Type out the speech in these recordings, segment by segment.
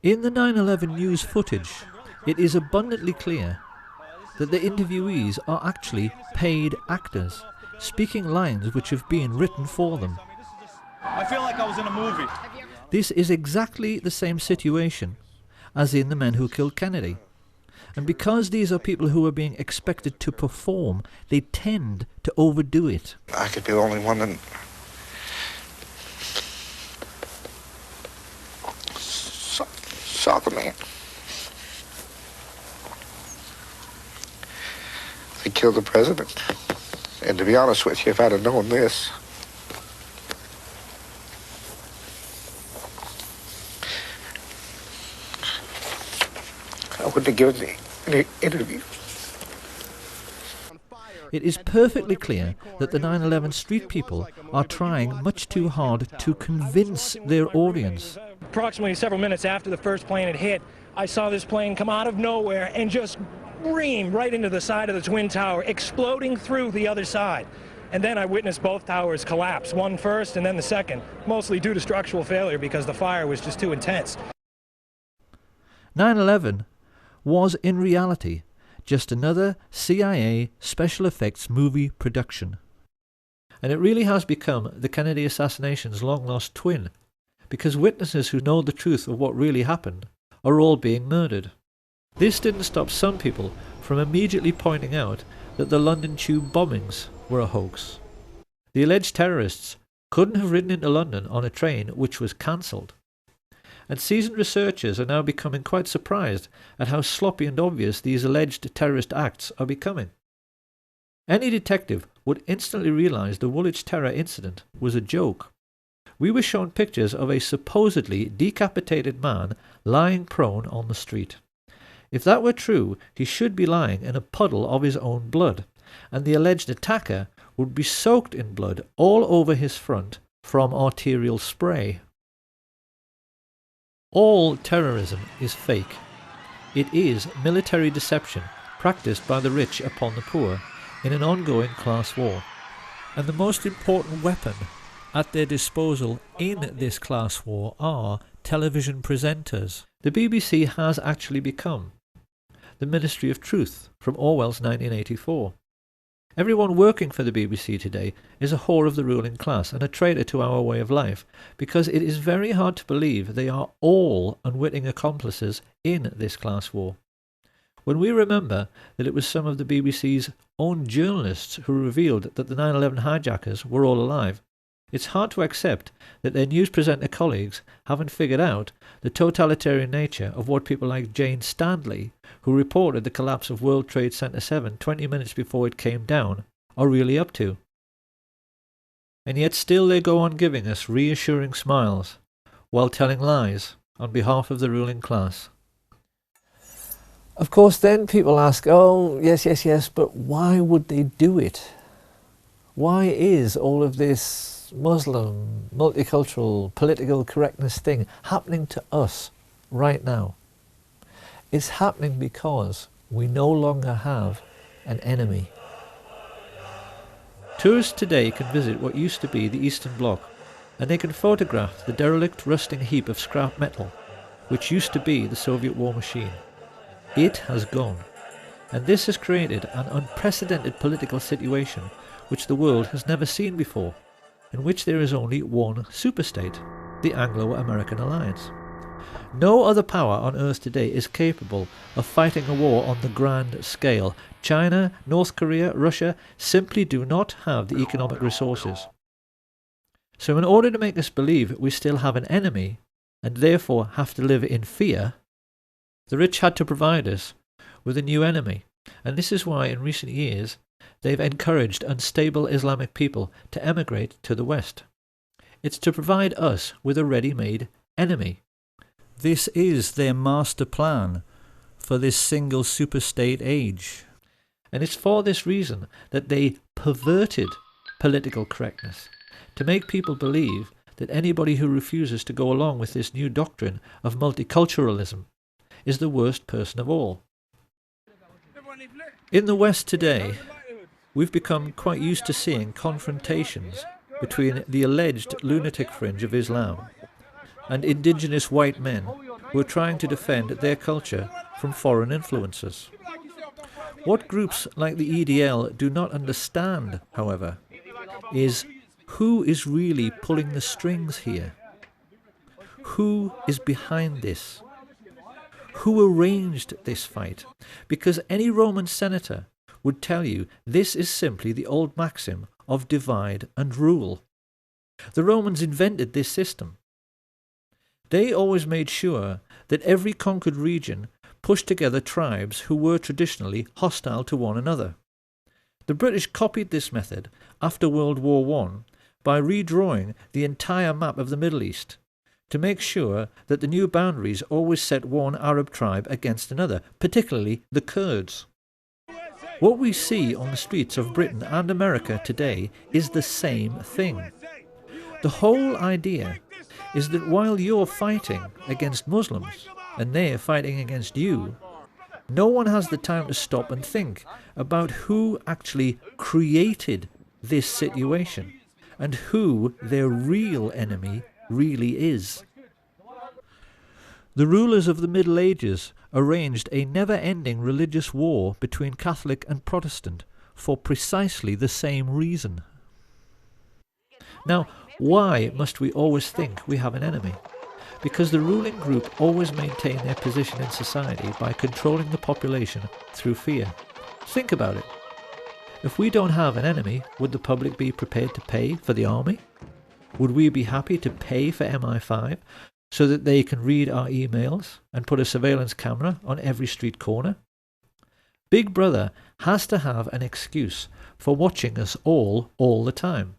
In the 9/11 news footage, it is abundantly clear that the interviewees are actually paid actors, speaking lines which have been written for them. I feel like I was in a movie. This is exactly the same situation as in The Men Who Killed Kennedy. And because these are people who are being expected to perform, they tend to overdo it. I could be the only one that saw the man. They killed the president. And to be honest with you, if I'd have known this, I wouldn't have given the interview. It is perfectly clear that the 9/11 street people are trying much too hard to convince their audience. Approximately several minutes after the first plane had hit, I saw this plane come out of nowhere and just ream right into the side of the Twin Tower, exploding through the other side. And then I witnessed both towers collapse, one first and then the second, mostly due to structural failure because the fire was just too intense. 9/11 was in reality just another CIA special effects movie production. And it really has become the Kennedy assassination's long-lost twin, because witnesses who know the truth of what really happened are all being murdered. This didn't stop some people from immediately pointing out that the London Tube bombings were a hoax. The alleged terrorists couldn't have ridden into London on a train which was cancelled. And seasoned researchers are now becoming quite surprised at how sloppy and obvious these alleged terrorist acts are becoming. Any detective would instantly realise the Woolwich terror incident was a joke. We were shown pictures of a supposedly decapitated man lying prone on the street. If that were true, he should be lying in a puddle of his own blood, and the alleged attacker would be soaked in blood all over his front from arterial spray. All terrorism is fake. It is military deception practiced by the rich upon the poor in an ongoing class war. And the most important weapon at their disposal in this class war are television presenters. The BBC has actually become the Ministry of Truth from Orwell's 1984. Everyone working for the BBC today is a whore of the ruling class and a traitor to our way of life, because it is very hard to believe they are all unwitting accomplices in this class war. When we remember that it was some of the BBC's own journalists who revealed that the 9/11 hijackers were all alive, it's hard to accept that their news presenter colleagues haven't figured out the totalitarian nature of what people like Jane Stanley, who reported the collapse of World Trade Center 7 20 minutes before it came down, are really up to. And yet still they go on giving us reassuring smiles, while telling lies on behalf of the ruling class. Of course, then people ask, oh, yes, but why would they do it? Why is all of this Muslim, multicultural, political correctness thing happening to us right now? It's happening because we no longer have an enemy. Tourists today can visit what used to be the Eastern Bloc, and they can photograph the derelict, rusting heap of scrap metal, which used to be the Soviet war machine. It has gone, and this has created an unprecedented political situation which the world has never seen before, in which there is only one superstate, the Anglo-American alliance. No other power on Earth today is capable of fighting a war on the grand scale. China, North Korea, Russia simply do not have the economic resources. So in order to make us believe we still have an enemy, and therefore have to live in fear, the rich had to provide us with a new enemy. And this is why in recent years they've encouraged unstable Islamic people to emigrate to the West. It's to provide us with a ready-made enemy. This is their master plan for this single superstate age. And it's for this reason that they perverted political correctness, to make people believe that anybody who refuses to go along with this new doctrine of multiculturalism is the worst person of all. In the West today, we've become quite used to seeing confrontations between the alleged lunatic fringe of Islam and indigenous white men who are trying to defend their culture from foreign influences. What groups like the EDL do not understand, however, is who is really pulling the strings here? Who is behind this? Who arranged this fight? Because any Roman senator would tell you this is simply the old maxim of divide and rule. The Romans invented this system. They always made sure that every conquered region pushed together tribes who were traditionally hostile to one another. The British copied this method after World War I by redrawing the entire map of the Middle East to make sure that the new boundaries always set one Arab tribe against another, particularly the Kurds. What we see on the streets of Britain and America today is the same thing. The whole idea is that while you're fighting against Muslims and they're fighting against you, no one has the time to stop and think about who actually created this situation and who their real enemy really is. The rulers of the Middle Ages arranged a never-ending religious war between Catholic and Protestant for precisely the same reason. Now, why must we always think we have an enemy? Because the ruling group always maintain their position in society by controlling the population through fear. Think about it. If we don't have an enemy, would the public be prepared to pay for the army? Would we be happy to pay for MI5 so that they can read our emails and put a surveillance camera on every street corner? Big Brother has to have an excuse for watching us all the time.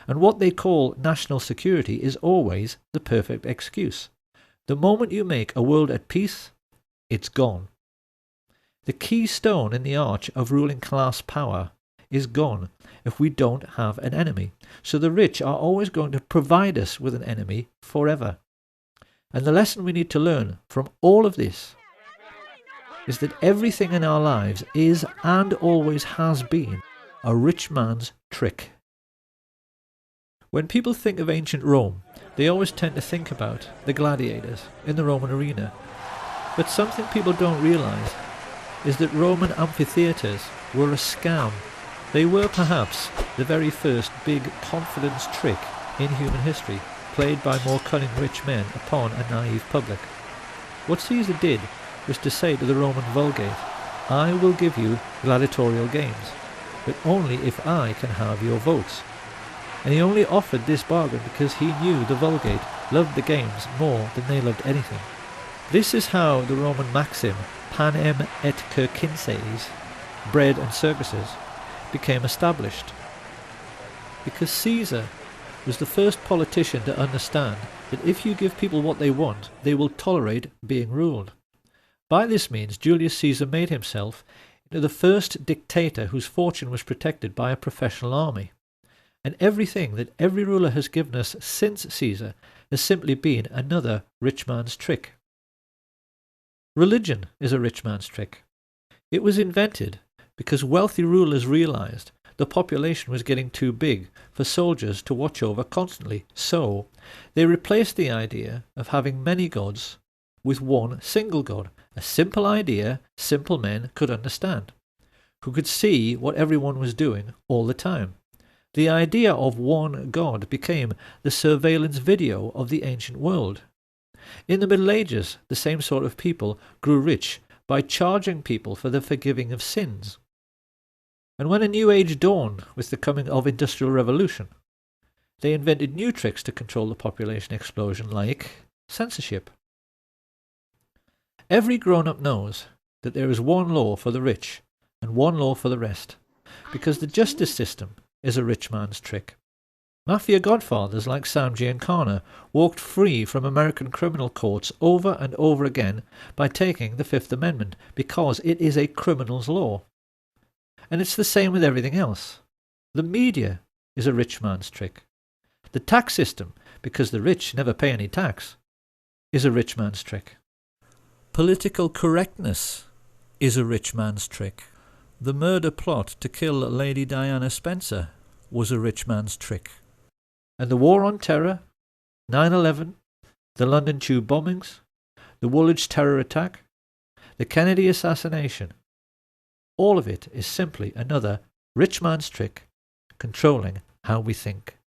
And what they call national security is always the perfect excuse. The moment you make a world at peace, it's gone. The keystone in the arch of ruling class power is gone if we don't have an enemy. So the rich are always going to provide us with an enemy forever. And the lesson we need to learn from all of this is that everything in our lives is and always has been a rich man's trick. When people think of ancient Rome, they always tend to think about the gladiators in the Roman arena. But something people don't realise is that Roman amphitheatres were a scam. They were perhaps the very first big confidence trick in human history, played by more cunning rich men upon a naive public. What Caesar did was to say to the Roman Vulgate, I will give you gladiatorial games, but only if I can have your votes. And he only offered this bargain because he knew the Vulgate loved the games more than they loved anything. This is how the Roman maxim, panem et circenses, bread and circuses, became established. Because Caesar was the first politician to understand that if you give people what they want, they will tolerate being ruled. By this means, Julius Caesar made himself into the first dictator whose fortune was protected by a professional army. And everything that every ruler has given us since Caesar has simply been another rich man's trick. Religion is a rich man's trick. It was invented because wealthy rulers realized the population was getting too big for soldiers to watch over constantly, so they replaced the idea of having many gods with one single god, a simple idea simple men could understand, who could see what everyone was doing all the time. The idea of one God became the surveillance video of the ancient world. In the Middle Ages, the same sort of people grew rich by charging people for the forgiving of sins. And when a new age dawned with the coming of Industrial Revolution, they invented new tricks to control the population explosion, like censorship. Every grown-up knows that there is one law for the rich and one law for the rest, because the justice system is a rich man's trick. Mafia godfathers like Sam Giancana walked free from American criminal courts over and over again by taking the Fifth Amendment, because it is a criminal's law. And it's the same with everything else. The media is a rich man's trick. The tax system, because the rich never pay any tax, is a rich man's trick. Political correctness is a rich man's trick. The murder plot to kill Lady Diana Spencer was a rich man's trick. And the war on terror, 9/11, the London Tube bombings, the Woolwich terror attack, the Kennedy assassination. All of it is simply another rich man's trick controlling how we think.